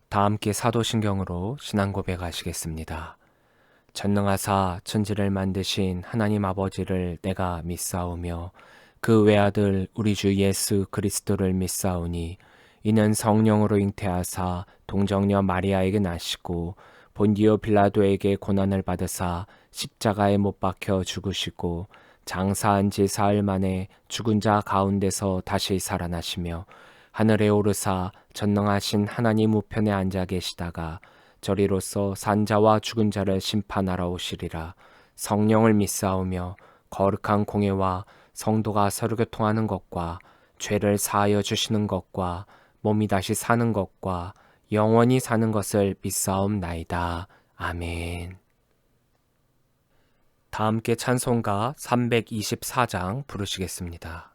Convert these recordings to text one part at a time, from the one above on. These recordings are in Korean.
다 함께 사도신경으로 신앙 고백하시겠습니다. 전능하사 천지를 만드신 하나님 아버지를 내가 믿사오며 그 외아들 우리 주 예수 그리스도를 믿사오니 이는 성령으로 잉태하사 동정녀 마리아에게 나시고 본디오 빌라도에게 고난을 받으사 십자가에 못 박혀 죽으시고 장사한 지 사흘 만에 죽은 자 가운데서 다시 살아나시며 하늘에 오르사 전능하신 하나님 우편에 앉아 계시다가 저리로서 산자와 죽은 자를 심판하러 오시리라. 성령을 믿사오며 거룩한 공예와 성도가 서로 교통하는 것과 죄를 사하여 주시는 것과 몸이 다시 사는 것과 영원히 사는 것을 믿사옵나이다. 아멘. 다 함께 찬송가 324장 부르시겠습니다.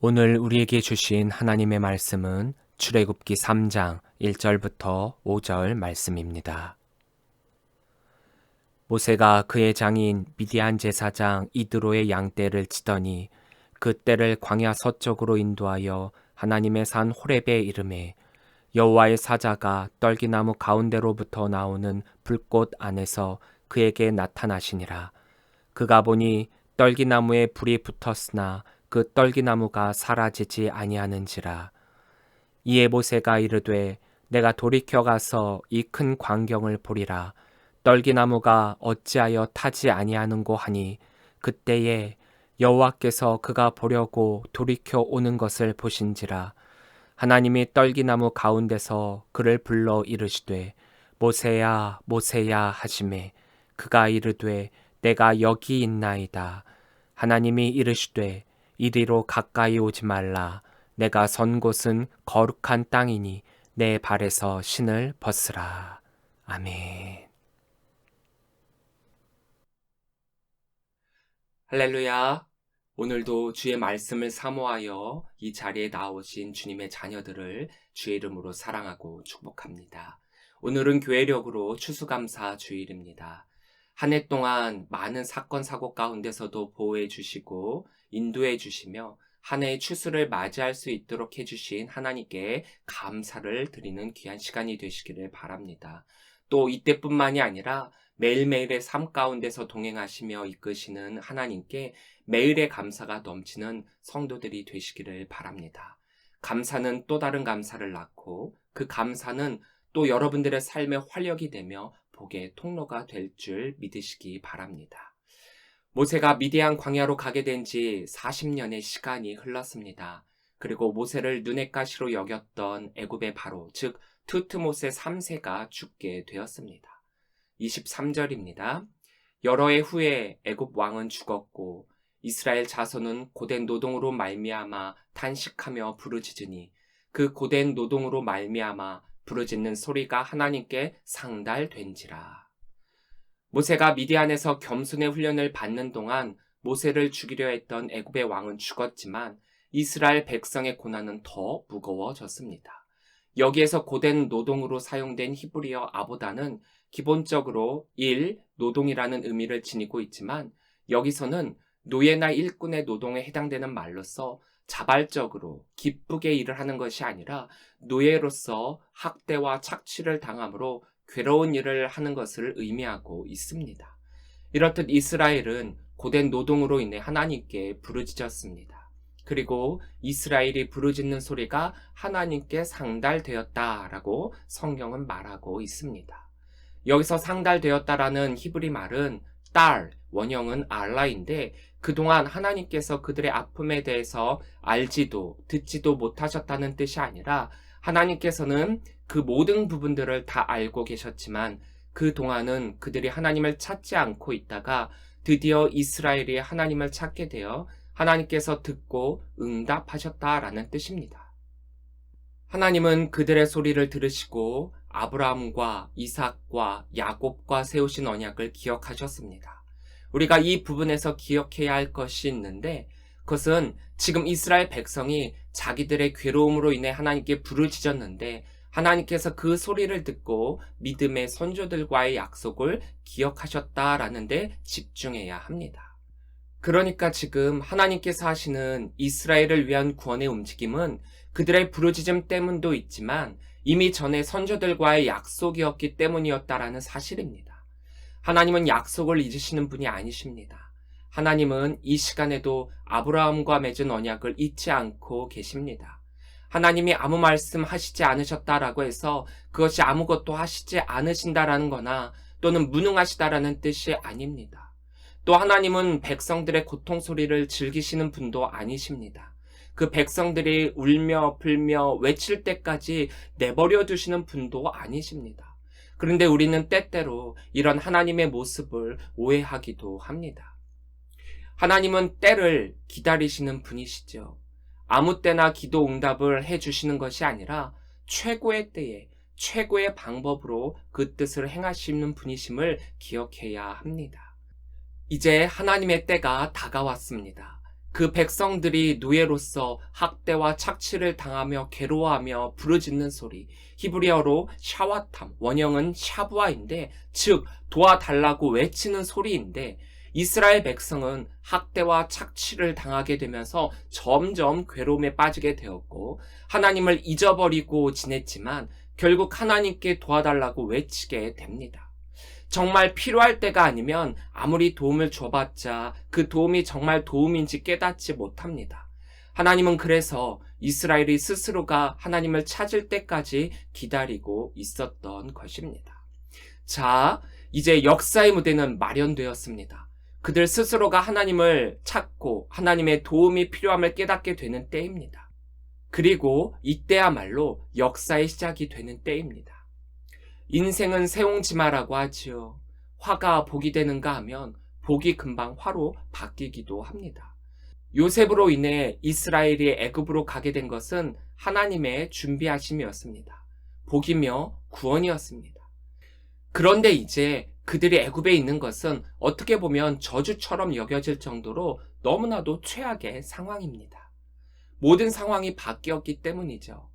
오늘 우리에게 주신 하나님의 말씀은 출애굽기 3장 1절부터 5절 말씀입니다. 모세가 그의 장인 미디안 제사장 이드로의 양떼를 치더니 그 떼를 광야 서쪽으로 인도하여 하나님의 산 호렙에 이르매 여호와의 사자가 떨기나무 가운데로부터 나오는 불꽃 안에서 그에게 나타나시니라. 그가 보니 떨기나무에 불이 붙었으나 그 떨기나무가 사라지지 아니하는지라. 이에 모세가 이르되 내가 돌이켜 가서 이 큰 광경을 보리라. 떨기나무가 어찌하여 타지 아니하는고 하니 그때에 여호와께서 그가 보려고 돌이켜 오는 것을 보신지라. 하나님이 떨기나무 가운데서 그를 불러 이르시되 모세야 모세야 하시매 그가 이르되 내가 여기 있나이다. 하나님이 이르시되 이리로 가까이 오지 말라. 내가 선 곳은 거룩한 땅이니 내 발에서 신을 벗으라. 아멘. 할렐루야. 오늘도 주의 말씀을 사모하여 이 자리에 나오신 주님의 자녀들을 주의 이름으로 사랑하고 축복합니다. 오늘은 교회력으로 추수감사 주일입니다. 한 해 동안 많은 사건 사고 가운데서도 보호해 주시고 인도해 주시며 한 해의 추수를 맞이할 수 있도록 해주신 하나님께 감사를 드리는 귀한 시간이 되시기를 바랍니다. 또 이때뿐만이 아니라 매일매일의 삶 가운데서 동행하시며 이끄시는 하나님께 매일의 감사가 넘치는 성도들이 되시기를 바랍니다. 감사는 또 다른 감사를 낳고 그 감사는 또 여러분들의 삶의 활력이 되며 복의 통로가 될 줄 믿으시기 바랍니다. 모세가 미디안 광야로 가게 된 지 40년의 시간이 흘렀습니다. 그리고 모세를 눈의 가시로 여겼던 애굽의 바로 즉 투트모세 3세가 죽게 되었습니다. 23절입니다. 여러 해 후에 애굽 왕은 죽었고 이스라엘 자손은 고된 노동으로 말미암아 탄식하며 부르짖으니 그 고된 노동으로 말미암아 부르짖는 소리가 하나님께 상달된지라. 모세가 미디안에서 겸손의 훈련을 받는 동안 모세를 죽이려 했던 애굽의 왕은 죽었지만 이스라엘 백성의 고난은 더 무거워졌습니다. 여기에서 고된 노동으로 사용된 히브리어 아보다는 기본적으로 일, 노동이라는 의미를 지니고 있지만 여기서는 노예나 일꾼의 노동에 해당되는 말로서 자발적으로 기쁘게 일을 하는 것이 아니라 노예로서 학대와 착취를 당함으로 괴로운 일을 하는 것을 의미하고 있습니다. 이렇듯 이스라엘은 고된 노동으로 인해 하나님께 부르짖었습니다. 그리고 이스라엘이 부르짖는 소리가 하나님께 상달되었다라고 성경은 말하고 있습니다. 여기서 상달되었다라는 히브리 말은 딸, 원형은 알라인데 그동안 하나님께서 그들의 아픔에 대해서 알지도 듣지도 못하셨다는 뜻이 아니라 하나님께서는 그 모든 부분들을 다 알고 계셨지만 그동안은 그들이 하나님을 찾지 않고 있다가 드디어 이스라엘이 하나님을 찾게 되어 하나님께서 듣고 응답하셨다라는 뜻입니다. 하나님은 그들의 소리를 들으시고 아브라함과 이삭과 야곱과 세우신 언약을 기억하셨습니다. 우리가 이 부분에서 기억해야 할 것이 있는데 그것은 지금 이스라엘 백성이 자기들의 괴로움으로 인해 하나님께 부르짖었는데 하나님께서 그 소리를 듣고 믿음의 선조들과의 약속을 기억하셨다라는 데 집중해야 합니다. 그러니까 지금 하나님께서 하시는 이스라엘을 위한 구원의 움직임은 그들의 부르짖음 때문도 있지만 이미 전에 선조들과의 약속이었기 때문이었다라는 사실입니다. 하나님은 약속을 잊으시는 분이 아니십니다. 하나님은 이 시간에도 아브라함과 맺은 언약을 잊지 않고 계십니다. 하나님이 아무 말씀 하시지 않으셨다라고 해서 그것이 아무것도 하시지 않으신다라는 거나 또는 무능하시다라는 뜻이 아닙니다. 또 하나님은 백성들의 고통 소리를 즐기시는 분도 아니십니다. 그 백성들이 울며 불며 외칠 때까지 내버려 두시는 분도 아니십니다. 그런데 우리는 때때로 이런 하나님의 모습을 오해하기도 합니다. 하나님은 때를 기다리시는 분이시죠. 아무 때나 기도 응답을 해주시는 것이 아니라 최고의 때에 최고의 방법으로 그 뜻을 행하시는 분이심을 기억해야 합니다. 이제 하나님의 때가 다가왔습니다. 그 백성들이 노예로서 학대와 착취를 당하며 괴로워하며 부르짖는 소리, 히브리어로 샤와탐, 원형은 샤부아인데 즉 도와달라고 외치는 소리인데 이스라엘 백성은 학대와 착취를 당하게 되면서 점점 괴로움에 빠지게 되었고 하나님을 잊어버리고 지냈지만 결국 하나님께 도와달라고 외치게 됩니다. 정말 필요할 때가 아니면 아무리 도움을 줘봤자 그 도움이 정말 도움인지 깨닫지 못합니다. 하나님은 그래서 이스라엘이 스스로가 하나님을 찾을 때까지 기다리고 있었던 것입니다. 자, 이제 역사의 무대는 마련되었습니다. 그들 스스로가 하나님을 찾고 하나님의 도움이 필요함을 깨닫게 되는 때입니다. 그리고 이때야말로 역사의 시작이 되는 때입니다. 인생은 세옹지마라고 하지요. 화가 복이 되는가 하면 복이 금방 화로 바뀌기도 합니다. 요셉으로 인해 이스라엘이 애굽으로 가게 된 것은 하나님의 준비하심이었습니다. 복이며 구원이었습니다. 그런데 이제 그들이 애굽에 있는 것은 어떻게 보면 저주처럼 여겨질 정도로 너무나도 최악의 상황입니다. 모든 상황이 바뀌었기 때문이죠.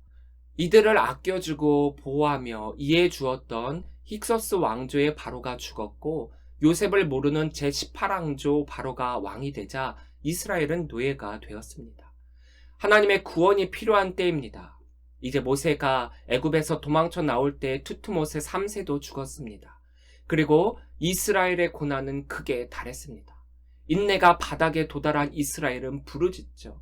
이들을 아껴주고 보호하며 이해해 주었던 힉소스 왕조의 바로가 죽었고 요셉을 모르는 제18왕조 바로가 왕이 되자 이스라엘은 노예가 되었습니다. 하나님의 구원이 필요한 때입니다. 이제 모세가 애굽에서 도망쳐 나올 때 투투모세 3세도 죽었습니다. 그리고 이스라엘의 고난은 극에 달했습니다. 인내가 바닥에 도달한 이스라엘은 부르짖죠.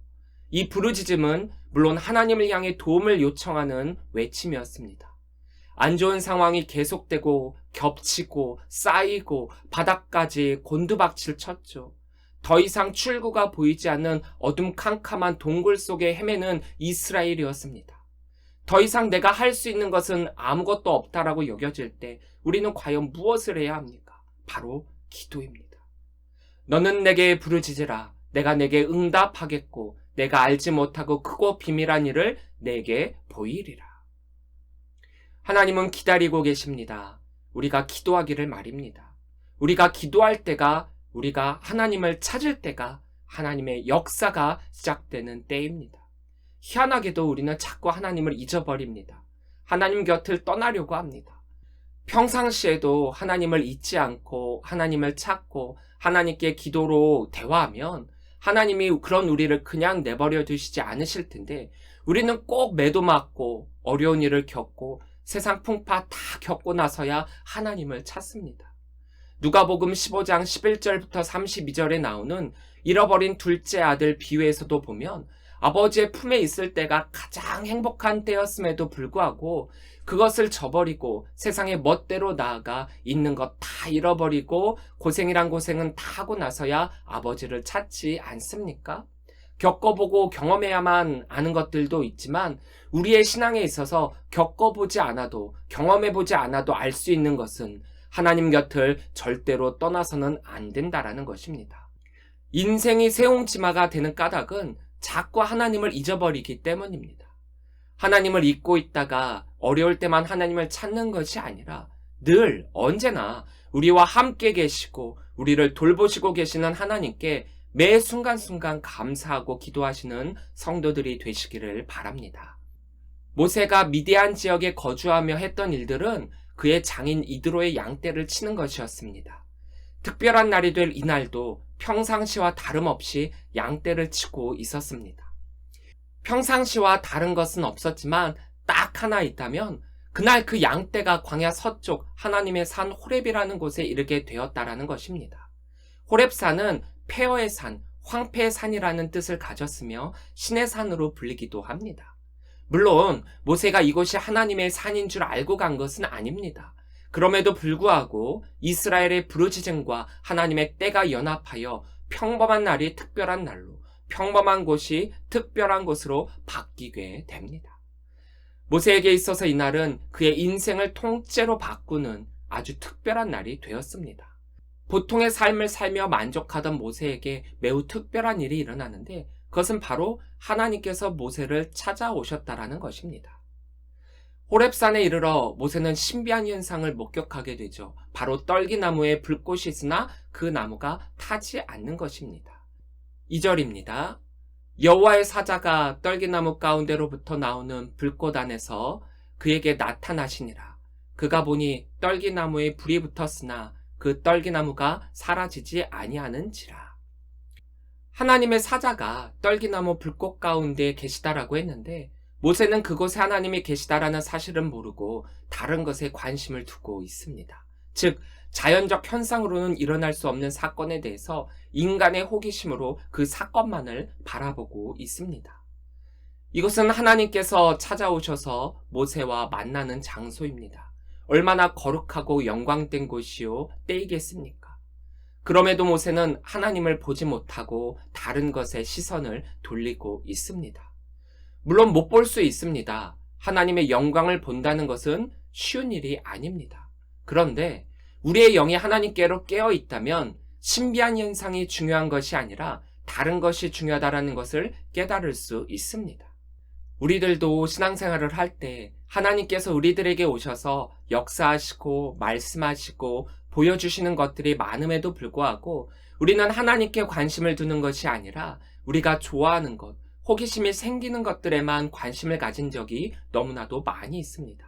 이 부르짖음은 물론 하나님을 향해 도움을 요청하는 외침이었습니다. 안 좋은 상황이 계속되고 겹치고 쌓이고 바닥까지 곤두박질 쳤죠. 더 이상 출구가 보이지 않는 어둠캄캄한 동굴 속에 헤매는 이스라엘이었습니다. 더 이상 내가 할 수 있는 것은 아무것도 없다라고 여겨질 때 우리는 과연 무엇을 해야 합니까? 바로 기도입니다. 너는 내게 부르짖으라. 내가 내게 응답하겠고 내가 알지 못하고 크고 비밀한 일을 내게 보이리라. 하나님은 기다리고 계십니다. 우리가 기도하기를 말입니다. 우리가 기도할 때가, 우리가 하나님을 찾을 때가 하나님의 역사가 시작되는 때입니다. 희한하게도 우리는 자꾸 하나님을 잊어버립니다. 하나님 곁을 떠나려고 합니다. 평상시에도 하나님을 잊지 않고 하나님을 찾고 하나님께 기도로 대화하면 하나님이 그런 우리를 그냥 내버려 두시지 않으실 텐데 우리는 꼭 매도 맞고 어려운 일을 겪고 세상 풍파 다 겪고 나서야 하나님을 찾습니다. 누가복음 15장 11절부터 32절에 나오는 잃어버린 둘째 아들 비유에서도 보면 아버지의 품에 있을 때가 가장 행복한 때였음에도 불구하고 그것을 저버리고 세상의 멋대로 나아가 있는 것 다 잃어버리고 고생이란 고생은 다 하고 나서야 아버지를 찾지 않습니까? 겪어보고 경험해야만 아는 것들도 있지만 우리의 신앙에 있어서 겪어보지 않아도 경험해보지 않아도 알 수 있는 것은 하나님 곁을 절대로 떠나서는 안 된다라는 것입니다. 인생이 세옹지마가 되는 까닭은 자꾸 하나님을 잊어버리기 때문입니다. 하나님을 잊고 있다가 어려울 때만 하나님을 찾는 것이 아니라 늘 언제나 우리와 함께 계시고 우리를 돌보시고 계시는 하나님께 매 순간순간 감사하고 기도하시는 성도들이 되시기를 바랍니다. 모세가 미디안 지역에 거주하며 했던 일들은 그의 장인 이드로의 양떼를 치는 것이었습니다. 특별한 날이 될 이날도 평상시와 다름없이 양떼를 치고 있었습니다. 평상시와 다른 것은 없었지만 딱 하나 있다면 그날 그 양떼가 광야 서쪽 하나님의 산 호렙이라는 곳에 이르게 되었다라는 것입니다. 호렙산은 폐허의 산, 황폐의 산이라는 뜻을 가졌으며 신의 산으로 불리기도 합니다. 물론 모세가 이곳이 하나님의 산인 줄 알고 간 것은 아닙니다. 그럼에도 불구하고 이스라엘의 부르짖음과 하나님의 때가 연합하여 평범한 날이 특별한 날로, 평범한 곳이 특별한 곳으로 바뀌게 됩니다. 모세에게 있어서 이날은 그의 인생을 통째로 바꾸는 아주 특별한 날이 되었습니다. 보통의 삶을 살며 만족하던 모세에게 매우 특별한 일이 일어나는데 그것은 바로 하나님께서 모세를 찾아오셨다라는 것입니다. 호렙산에 이르러 모세는 신비한 현상을 목격하게 되죠. 바로 떨기나무에 불꽃이 있으나 그 나무가 타지 않는 것입니다. 2절입니다. 여호와의 사자가 떨기나무 가운데로부터 나오는 불꽃 안에서 그에게 나타나시니라. 그가 보니 떨기나무에 불이 붙었으나 그 떨기나무가 사라지지 아니하는지라. 하나님의 사자가 떨기나무 불꽃 가운데 계시다라고 했는데 모세는 그곳에 하나님이 계시다라는 사실은 모르고 다른 것에 관심을 두고 있습니다. 즉 자연적 현상으로는 일어날 수 없는 사건에 대해서 인간의 호기심으로 그 사건만을 바라보고 있습니다. 이것은 하나님께서 찾아오셔서 모세와 만나는 장소입니다. 얼마나 거룩하고 영광된 곳이요 때이겠습니까? 그럼에도 모세는 하나님을 보지 못하고 다른 것에 시선을 돌리고 있습니다. 물론 못 볼 수 있습니다. 하나님의 영광을 본다는 것은 쉬운 일이 아닙니다. 그런데 우리의 영이 하나님께로 깨어 있다면 신비한 현상이 중요한 것이 아니라 다른 것이 중요하다는 것을 깨달을 수 있습니다. 우리들도 신앙생활을 할 때 하나님께서 우리들에게 오셔서 역사하시고 말씀하시고 보여주시는 것들이 많음에도 불구하고 우리는 하나님께 관심을 두는 것이 아니라 우리가 좋아하는 것, 호기심이 생기는 것들에만 관심을 가진 적이 너무나도 많이 있습니다.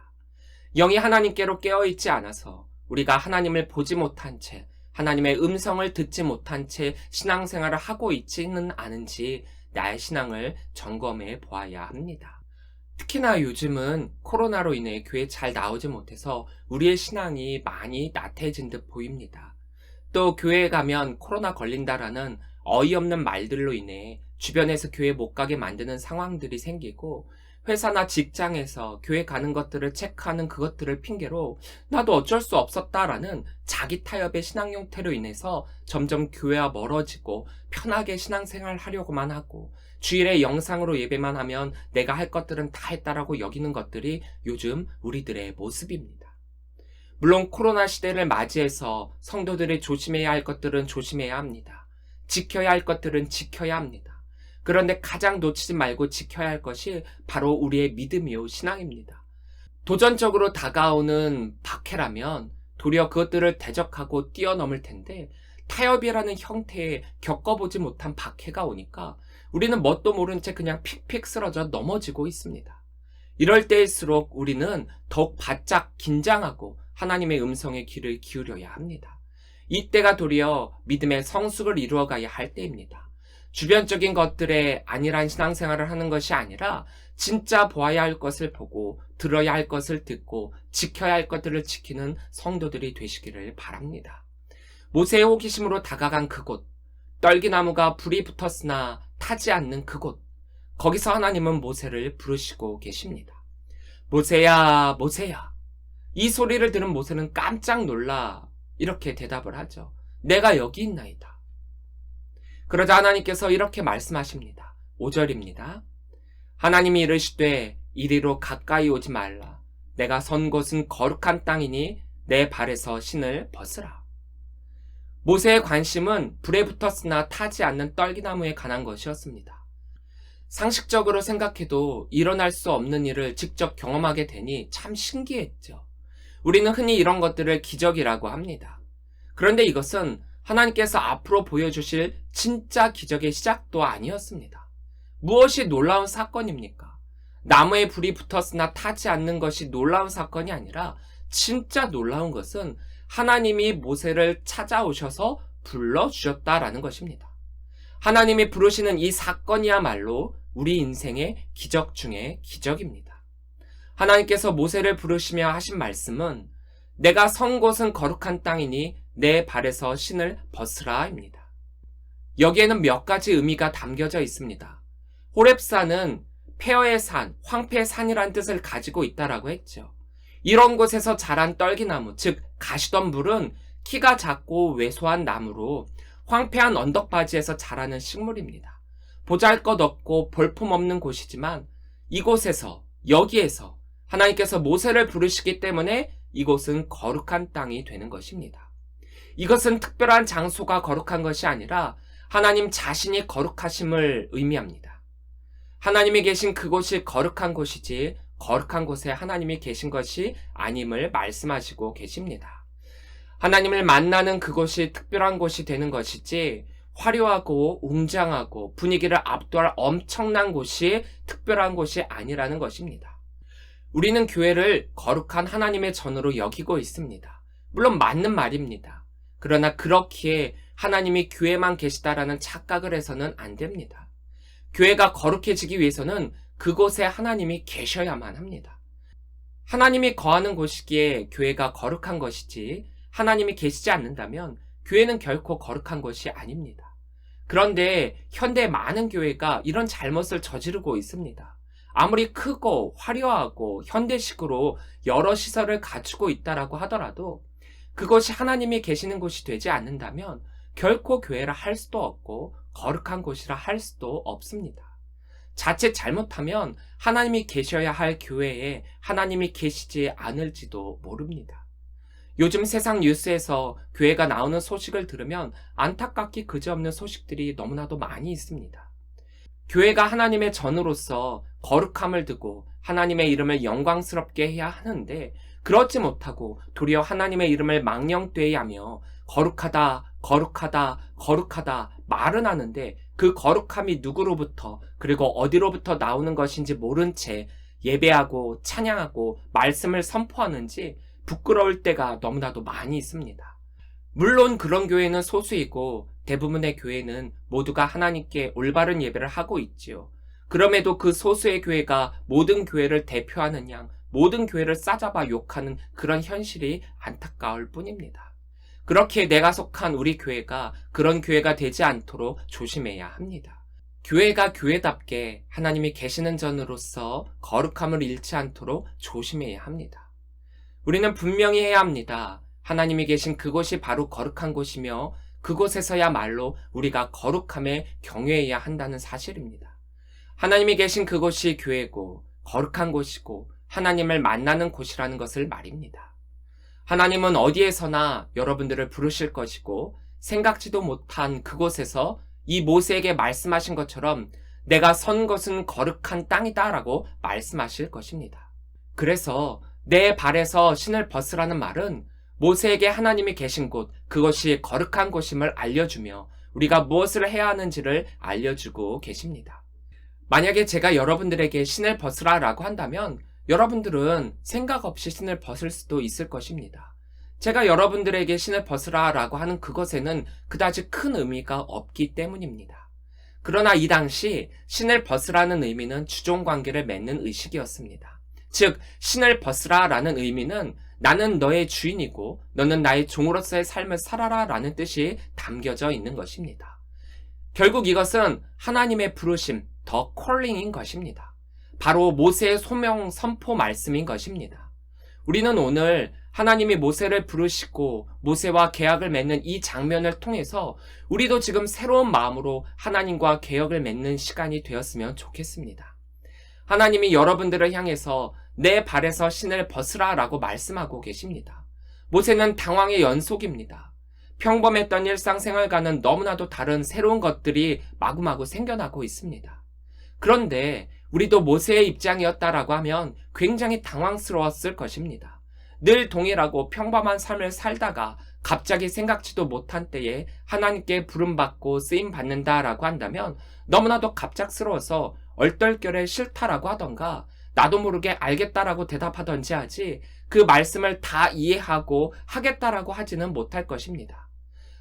영이 하나님께로 깨어있지 않아서 우리가 하나님을 보지 못한 채, 하나님의 음성을 듣지 못한 채 신앙생활을 하고 있지는 않은지 나의 신앙을 점검해 보아야 합니다. 특히나 요즘은 코로나로 인해 교회 잘 나오지 못해서 우리의 신앙이 많이 나태해진 듯 보입니다. 또 교회에 가면 코로나 걸린다라는 어이없는 말들로 인해 주변에서 교회 못 가게 만드는 상황들이 생기고 회사나 직장에서 교회 가는 것들을 체크하는 그것들을 핑계로 나도 어쩔 수 없었다라는 자기 타협의 신앙 형태로 인해서 점점 교회와 멀어지고 편하게 신앙생활 하려고만 하고 주일에 영상으로 예배만 하면 내가 할 것들은 다 했다라고 여기는 것들이 요즘 우리들의 모습입니다. 물론 코로나 시대를 맞이해서 성도들이 조심해야 할 것들은 조심해야 합니다. 지켜야 할 것들은 지켜야 합니다. 그런데 가장 놓치지 말고 지켜야 할 것이 바로 우리의 믿음이요 신앙입니다. 도전적으로 다가오는 박해라면 도리어 그것들을 대적하고 뛰어넘을 텐데 타협이라는 형태의 겪어보지 못한 박해가 오니까 우리는 뭣도 모른 채 그냥 픽픽 쓰러져 넘어지고 있습니다. 이럴 때일수록 우리는 더욱 바짝 긴장하고 하나님의 음성에 귀를 기울여야 합니다. 이때가 도리어 믿음의 성숙을 이루어가야 할 때입니다. 주변적인 것들에 안일한 신앙생활을 하는 것이 아니라 진짜 보아야 할 것을 보고 들어야 할 것을 듣고 지켜야 할 것들을 지키는 성도들이 되시기를 바랍니다. 모세의 호기심으로 다가간 그곳, 떨기나무가 불이 붙었으나 타지 않는 그곳, 거기서 하나님은 모세를 부르시고 계십니다. 모세야, 모세야. 이 소리를 들은 모세는 깜짝 놀라 이렇게 대답을 하죠. 내가 여기 있나이다. 그러자 하나님께서 이렇게 말씀하십니다. 5절입니다. 하나님이 이르시되 이리로 가까이 오지 말라. 내가 선 곳은 거룩한 땅이니 내 발에서 신을 벗으라. 모세의 관심은 불에 붙었으나 타지 않는 떨기나무에 관한 것이었습니다. 상식적으로 생각해도 일어날 수 없는 일을 직접 경험하게 되니 참 신기했죠. 우리는 흔히 이런 것들을 기적이라고 합니다. 그런데 이것은 하나님께서 앞으로 보여주실 진짜 기적의 시작도 아니었습니다. 무엇이 놀라운 사건입니까? 나무에 불이 붙었으나 타지 않는 것이 놀라운 사건이 아니라 진짜 놀라운 것은 하나님이 모세를 찾아오셔서 불러주셨다라는 것입니다. 하나님이 부르시는 이 사건이야말로 우리 인생의 기적 중에 기적입니다. 하나님께서 모세를 부르시며 하신 말씀은 내가 선 곳은 거룩한 땅이니 내 발에서 신을 벗으라입니다. 여기에는 몇 가지 의미가 담겨져 있습니다. 호렙산은 폐허의 산, 황폐의 산이란 뜻을 가지고 있다라고 했죠. 이런 곳에서 자란 떨기나무, 즉 가시덤불은 키가 작고 왜소한 나무로 황폐한 언덕바지에서 자라는 식물입니다. 보잘것없고 볼품없는 곳이지만 이곳에서, 여기에서 하나님께서 모세를 부르시기 때문에 이곳은 거룩한 땅이 되는 것입니다. 이것은 특별한 장소가 거룩한 것이 아니라 하나님 자신이 거룩하심을 의미합니다. 하나님이 계신 그곳이 거룩한 곳이지 거룩한 곳에 하나님이 계신 것이 아님을 말씀하시고 계십니다. 하나님을 만나는 그곳이 특별한 곳이 되는 것이지 화려하고 웅장하고 분위기를 압도할 엄청난 곳이 특별한 곳이 아니라는 것입니다. 우리는 교회를 거룩한 하나님의 전으로 여기고 있습니다. 물론 맞는 말입니다. 그러나 그렇기에 하나님이 교회만 계시다라는 착각을 해서는 안 됩니다. 교회가 거룩해지기 위해서는 그곳에 하나님이 계셔야만 합니다. 하나님이 거하는 곳이기에 교회가 거룩한 것이지 하나님이 계시지 않는다면 교회는 결코 거룩한 것이 아닙니다. 그런데 현대 많은 교회가 이런 잘못을 저지르고 있습니다. 아무리 크고 화려하고 현대식으로 여러 시설을 갖추고 있다라고 하더라도 그것이 하나님이 계시는 곳이 되지 않는다면 결코 교회라 할 수도 없고 거룩한 곳이라 할 수도 없습니다. 자칫 잘못하면 하나님이 계셔야 할 교회에 하나님이 계시지 않을지도 모릅니다. 요즘 세상 뉴스에서 교회가 나오는 소식을 들으면 안타깝기 그지없는 소식들이 너무나도 많이 있습니다. 교회가 하나님의 전으로서 거룩함을 두고 하나님의 이름을 영광스럽게 해야 하는데 그렇지 못하고 도리어 하나님의 이름을 망령되이하며 거룩하다, 거룩하다, 거룩하다 말은 하는데 그 거룩함이 누구로부터 그리고 어디로부터 나오는 것인지 모른 채 예배하고 찬양하고 말씀을 선포하는지 부끄러울 때가 너무나도 많이 있습니다. 물론 그런 교회는 소수이고 대부분의 교회는 모두가 하나님께 올바른 예배를 하고 있지요. 그럼에도 그 소수의 교회가 모든 교회를 대표하는 양, 모든 교회를 싸잡아 욕하는 그런 현실이 안타까울 뿐입니다. 그렇게 내가 속한 우리 교회가 그런 교회가 되지 않도록 조심해야 합니다. 교회가 교회답게 하나님이 계시는 전으로서 거룩함을 잃지 않도록 조심해야 합니다. 우리는 분명히 해야 합니다. 하나님이 계신 그곳이 바로 거룩한 곳이며 그곳에서야말로 우리가 거룩함에 경외해야 한다는 사실입니다. 하나님이 계신 그곳이 교회고 거룩한 곳이고 하나님을 만나는 곳이라는 것을 말입니다. 하나님은 어디에서나 여러분들을 부르실 것이고 생각지도 못한 그곳에서 이 모세에게 말씀하신 것처럼 내가 선 것은 거룩한 땅이다 라고 말씀하실 것입니다. 그래서 내 발에서 신을 벗으라는 말은 모세에게 하나님이 계신 곳, 그것이 거룩한 곳임을 알려주며 우리가 무엇을 해야 하는지를 알려주고 계십니다. 만약에 제가 여러분들에게 신을 벗으라 라고 한다면 여러분들은 생각 없이 신을 벗을 수도 있을 것입니다. 제가 여러분들에게 신을 벗으라 라고 하는 그것에는 그다지 큰 의미가 없기 때문입니다. 그러나 이 당시 신을 벗으라는 의미는 주종관계를 맺는 의식이었습니다. 즉 신을 벗으라 라는 의미는 나는 너의 주인이고 너는 나의 종으로서의 삶을 살아라 라는 뜻이 담겨져 있는 것입니다. 결국 이것은 하나님의 부르심, 더 콜링인 것입니다. 바로 모세의 소명 선포 말씀인 것입니다. 우리는 오늘 하나님이 모세를 부르시고 모세와 계약을 맺는 이 장면을 통해서 우리도 지금 새로운 마음으로 하나님과 계약을 맺는 시간이 되었으면 좋겠습니다. 하나님이 여러분들을 향해서 내 발에서 신을 벗으라 라고 말씀하고 계십니다. 모세는 당황의 연속입니다. 평범했던 일상생활과는 너무나도 다른 새로운 것들이 마구마구 생겨나고 있습니다. 그런데 우리도 모세의 입장이었다라고 하면 굉장히 당황스러웠을 것입니다. 늘 동일하고 평범한 삶을 살다가 갑자기 생각지도 못한 때에 하나님께 부름받고 쓰임받는다라고 한다면 너무나도 갑작스러워서 얼떨결에 싫다라고 하던가 나도 모르게 알겠다라고 대답하던지 하지 그 말씀을 다 이해하고 하겠다라고 하지는 못할 것입니다.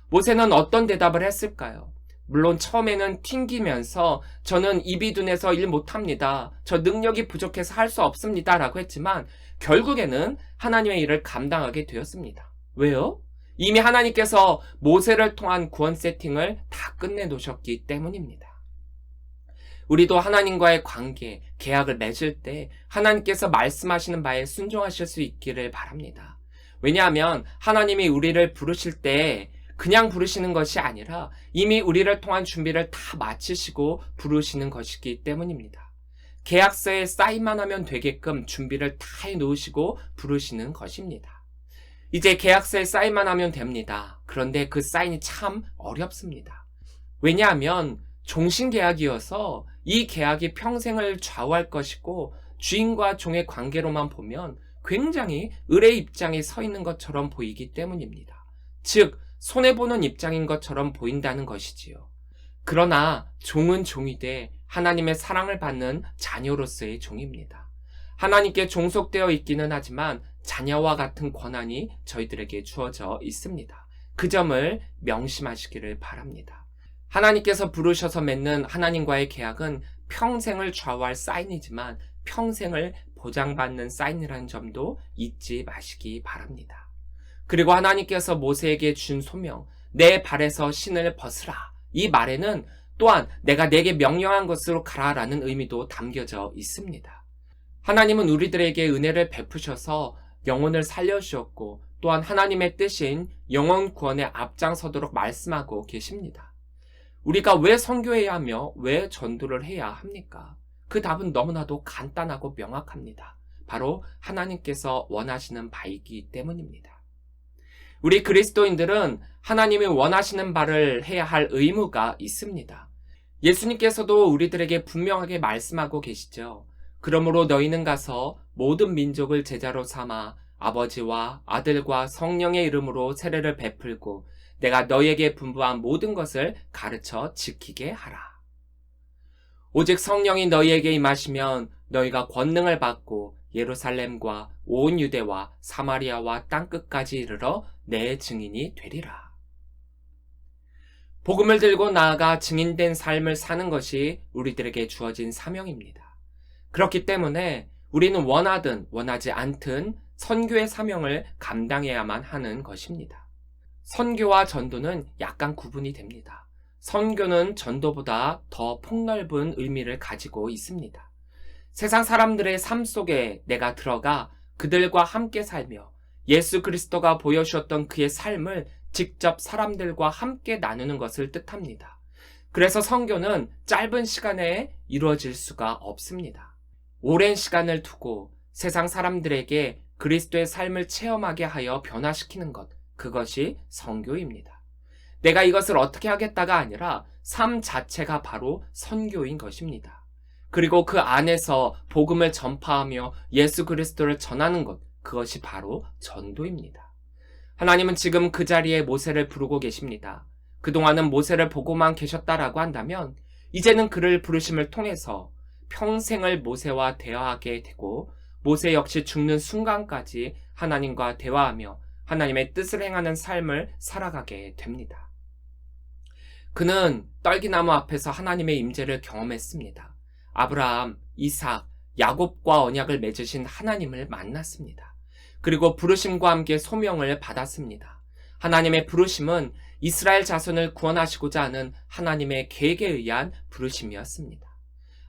모세는 어떤 대답을 했을까요? 물론 처음에는 튕기면서 저는 입이 둔해서 일 못합니다. 저 능력이 부족해서 할 수 없습니다. 라고 했지만 결국에는 하나님의 일을 감당하게 되었습니다. 왜요? 이미 하나님께서 모세를 통한 구원 세팅을 다 끝내놓으셨기 때문입니다. 우리도 하나님과의 관계, 계약을 맺을 때 하나님께서 말씀하시는 바에 순종하실 수 있기를 바랍니다. 왜냐하면 하나님이 우리를 부르실 때 그냥 부르시는 것이 아니라 이미 우리를 통한 준비를 다 마치시고 부르시는 것이기 때문입니다. 계약서에 사인만 하면 되게끔 준비를 다 해놓으시고 부르시는 것입니다. 이제 계약서에 사인만 하면 됩니다. 그런데 그 사인이 참 어렵습니다. 왜냐하면 종신계약이어서 이 계약이 평생을 좌우할 것이고 주인과 종의 관계로만 보면 굉장히 을의 입장에 서 있는 것처럼 보이기 때문입니다. 즉 손해보는 입장인 것처럼 보인다는 것이지요. 그러나 종은 종이되 하나님의 사랑을 받는 자녀로서의 종입니다. 하나님께 종속되어 있기는 하지만 자녀와 같은 권한이 저희들에게 주어져 있습니다. 그 점을 명심하시기를 바랍니다. 하나님께서 부르셔서 맺는 하나님과의 계약은 평생을 좌우할 사인이지만 평생을 보장받는 사인이라는 점도 잊지 마시기 바랍니다. 그리고 하나님께서 모세에게 준 소명, 내 발에서 신을 벗으라. 이 말에는 또한 내가 내게 명령한 것으로 가라라는 의미도 담겨져 있습니다. 하나님은 우리들에게 은혜를 베푸셔서 영혼을 살려주셨고 또한 하나님의 뜻인 영혼 구원에 앞장서도록 말씀하고 계십니다. 우리가 왜 선교해야 하며 왜 전도를 해야 합니까? 그 답은 너무나도 간단하고 명확합니다. 바로 하나님께서 원하시는 바이기 때문입니다. 우리 그리스도인들은 하나님이 원하시는 바를 해야 할 의무가 있습니다. 예수님께서도 우리들에게 분명하게 말씀하고 계시죠. 그러므로 너희는 가서 모든 민족을 제자로 삼아 아버지와 아들과 성령의 이름으로 세례를 베풀고 내가 너희에게 분부한 모든 것을 가르쳐 지키게 하라. 오직 성령이 너희에게 임하시면 너희가 권능을 받고 예루살렘과 온 유대와 사마리아와 땅끝까지 이르러 내 증인이 되리라. 복음을 들고 나아가 증인된 삶을 사는 것이 우리들에게 주어진 사명입니다. 그렇기 때문에 우리는 원하든 원하지 않든 선교의 사명을 감당해야만 하는 것입니다. 선교와 전도는 약간 구분이 됩니다. 선교는 전도보다 더 폭넓은 의미를 가지고 있습니다. 세상 사람들의 삶 속에 내가 들어가 그들과 함께 살며 예수 그리스도가 보여주었던 그의 삶을 직접 사람들과 함께 나누는 것을 뜻합니다. 그래서 선교는 짧은 시간에 이루어질 수가 없습니다. 오랜 시간을 두고 세상 사람들에게 그리스도의 삶을 체험하게 하여 변화시키는 것, 그것이 선교입니다. 내가 이것을 어떻게 하겠다가 아니라 삶 자체가 바로 선교인 것입니다. 그리고 그 안에서 복음을 전파하며 예수 그리스도를 전하는 것, 그것이 바로 전도입니다. 하나님은 지금 그 자리에 모세를 부르고 계십니다. 그동안은 모세를 보고만 계셨다라고 한다면 이제는 그를 부르심을 통해서 평생을 모세와 대화하게 되고 모세 역시 죽는 순간까지 하나님과 대화하며 하나님의 뜻을 행하는 삶을 살아가게 됩니다. 그는 떨기나무 앞에서 하나님의 임재를 경험했습니다. 아브라함, 이삭, 야곱과 언약을 맺으신 하나님을 만났습니다. 그리고 부르심과 함께 소명을 받았습니다. 하나님의 부르심은 이스라엘 자손을 구원하시고자 하는 하나님의 계획에 의한 부르심이었습니다.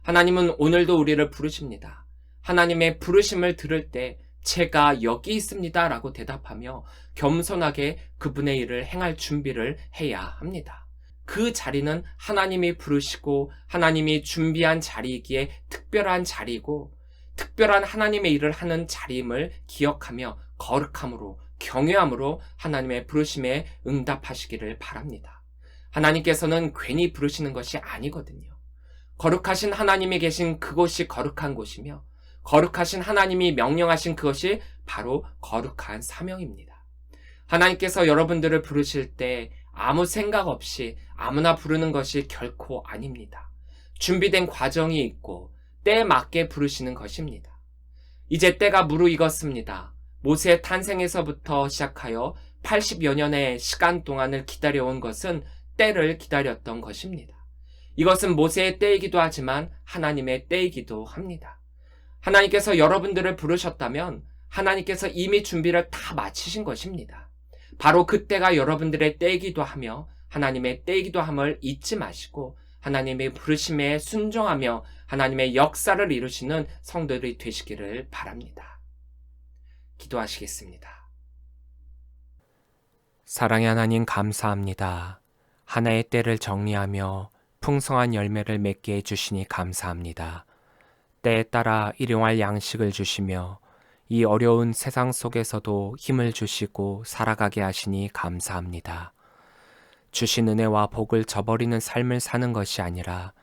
하나님은 오늘도 우리를 부르십니다. 하나님의 부르심을 들을 때 제가 여기 있습니다 라고 대답하며 겸손하게 그분의 일을 행할 준비를 해야 합니다. 그 자리는 하나님이 부르시고 하나님이 준비한 자리이기에 특별한 자리이고 특별한 하나님의 일을 하는 자리임을 기억하며 거룩함으로 경외함으로 하나님의 부르심에 응답하시기를 바랍니다. 하나님께서는 괜히 부르시는 것이 아니거든요. 거룩하신 하나님이 계신 그곳이 거룩한 곳이며 거룩하신 하나님이 명령하신 그것이 바로 거룩한 사명입니다. 하나님께서 여러분들을 부르실 때 아무 생각 없이 아무나 부르는 것이 결코 아닙니다. 준비된 과정이 있고 때에 맞게 부르시는 것입니다. 이제 때가 무르익었습니다. 모세의 탄생에서부터 시작하여 80여 년의 시간 동안을 기다려온 것은 때를 기다렸던 것입니다. 이것은 모세의 때이기도 하지만 하나님의 때이기도 합니다. 하나님께서 여러분들을 부르셨다면 하나님께서 이미 준비를 다 마치신 것입니다. 바로 그때가 여러분들의 때이기도 하며 하나님의 때이기도 함을 잊지 마시고 하나님의 부르심에 순종하며 하나님의 역사를 이루시는 성도들이 되시기를 바랍니다. 기도하시겠습니다. 사랑의 하나님 감사합니다. 하나의 때를 정리하며 풍성한 열매를 맺게 해주시니 감사합니다. 때에 따라 일용할 양식을 주시며 이 어려운 세상 속에서도 힘을 주시고 살아가게 하시니 감사합니다. 주신 은혜와 복을 저버리는 삶을 사는 것이 아니라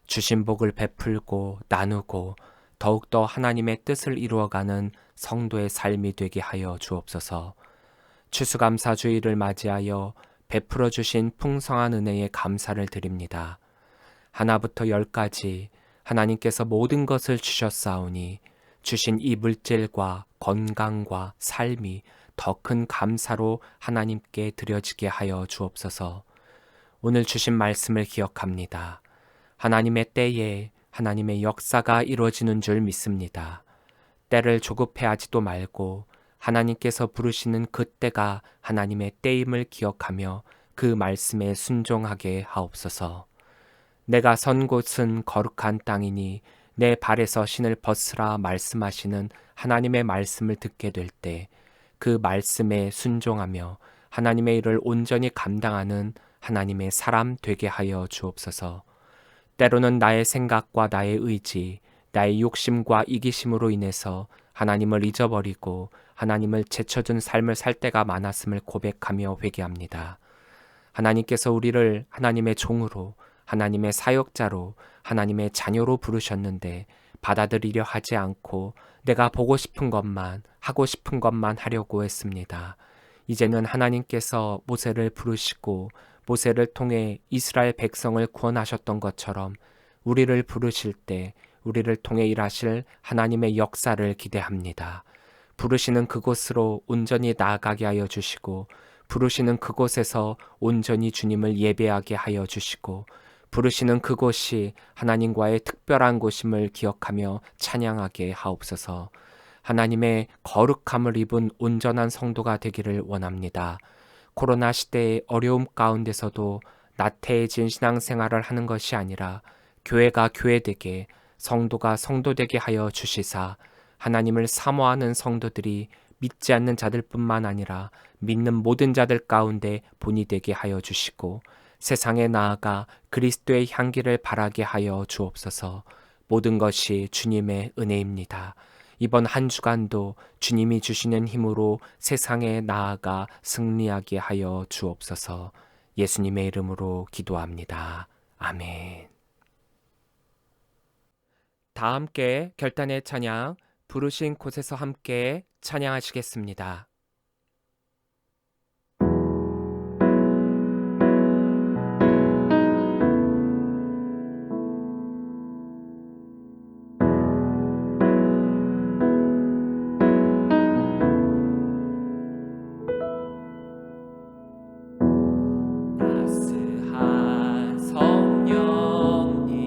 주신 복을 베풀고 나누고 더욱더 하나님의 뜻을 이루어가는 성도의 삶이 되게 하여 주옵소서. 추수감사주의를 맞이하여 베풀어 주신 풍성한 은혜에 감사를 드립니다. 하나부터 열까지 하나님께서 모든 것을 주셨사오니 주신 이 물질과 건강과 삶이 더 큰 감사로 하나님께 드려지게 하여 주옵소서. 오늘 주신 말씀을 기억합니다. 하나님의 때에 하나님의 역사가 이루어지는 줄 믿습니다. 때를 조급해하지도 말고 하나님께서 부르시는 그 때가 하나님의 때임을 기억하며 그 말씀에 순종하게 하옵소서. 내가 선 곳은 거룩한 땅이니 내 발에서 신을 벗으라 말씀하시는 하나님의 말씀을 듣게 될 때 그 말씀에 순종하며 하나님의 일을 온전히 감당하는 하나님의 사람 되게 하여 주옵소서. 때로는 나의 생각과 나의 의지, 나의 욕심과 이기심으로 인해서 하나님을 잊어버리고 하나님을 제쳐둔 삶을 살 때가 많았음을 고백하며 회개합니다. 하나님께서 우리를 하나님의 종으로, 하나님의 사역자로, 하나님의 자녀로 부르셨는데 받아들이려 하지 않고 내가 보고 싶은 것만, 하고 싶은 것만 하려고 했습니다. 이제는 하나님께서 모세를 부르시고 모세를 통해 이스라엘 백성을 구원하셨던 것처럼 우리를 부르실 때 우리를 통해 일하실 하나님의 역사를 기대합니다. 부르시는 그곳으로 온전히 나아가게 하여 주시고 부르시는 그곳에서 온전히 주님을 예배하게 하여 주시고 부르시는 그곳이 하나님과의 특별한 곳임을 기억하며 찬양하게 하옵소서. 하나님의 거룩함을 입은 온전한 성도가 되기를 원합니다. 코로나 시대의 어려움 가운데서도 나태해진 신앙생활을 하는 것이 아니라 교회가 교회되게, 성도가 성도되게 하여 주시사 하나님을 사모하는 성도들이 믿지 않는 자들뿐만 아니라 믿는 모든 자들 가운데 본이 되게 하여 주시고 세상에 나아가 그리스도의 향기를 바라게 하여 주옵소서. 모든 것이 주님의 은혜입니다. 이번 한 주간도 주님이 주시는 힘으로 세상에 나아가 승리하게 하여 주옵소서. 예수님의 이름으로 기도합니다. 아멘. 다 함께 결단의 찬양, 부르신 곳에서 함께 찬양하시겠습니다. 따스한 성령님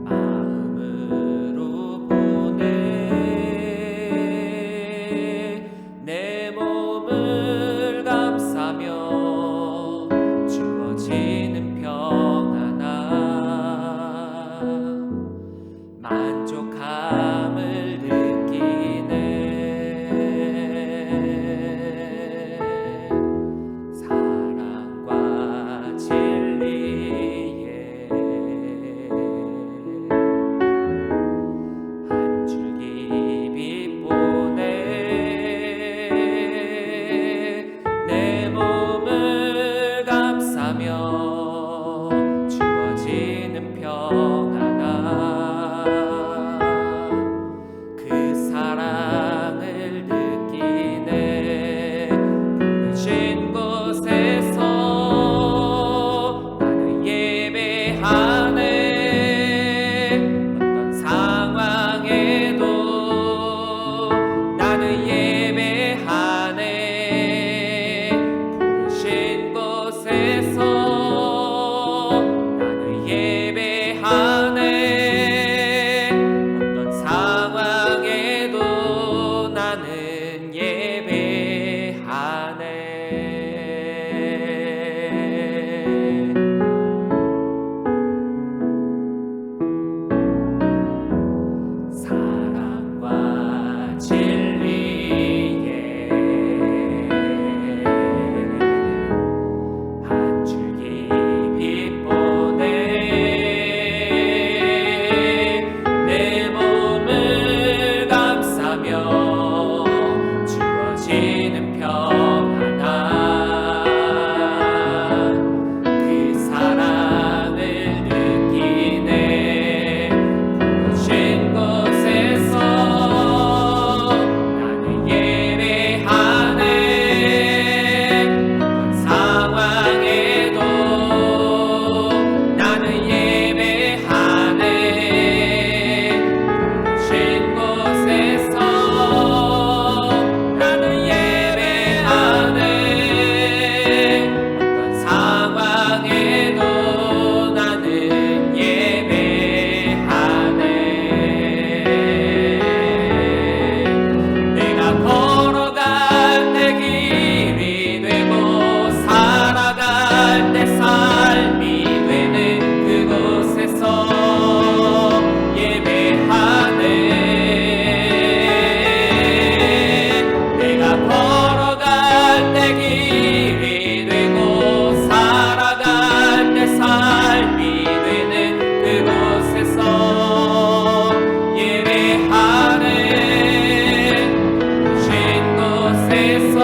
마음으로 보내 나를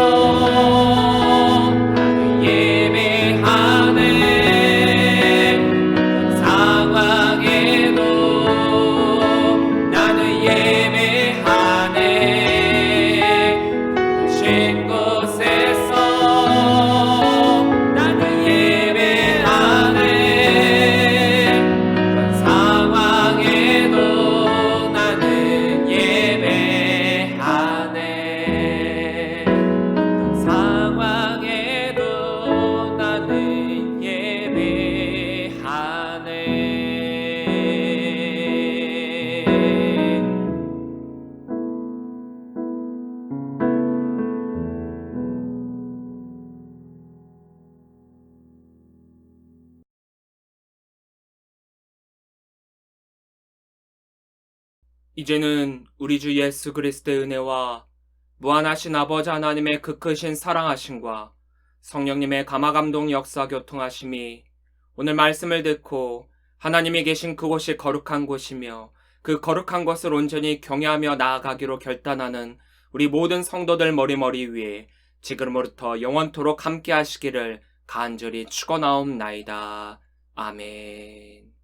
예배하네. 어떤 상황에도 나는 예배하네. 쉴 곳에서 나는 예배하네. 어떤 상황에도 나는 예배하네. 어떤 상황에도 나는 예배하네. 이제는 우리 주 예수 그리스도의 은혜와 무한하신 아버지 하나님의 그 크신 사랑하심과 성령님의 감화감동 역사 교통하심이 오늘 말씀을 듣고 하나님이 계신 그곳이 거룩한 곳이며 그 거룩한 것을 온전히 경외하며 나아가기로 결단하는 우리 모든 성도들 머리머리 위에 지금부터 영원토록 함께 하시기를 간절히 축원하옵나이다. 아멘.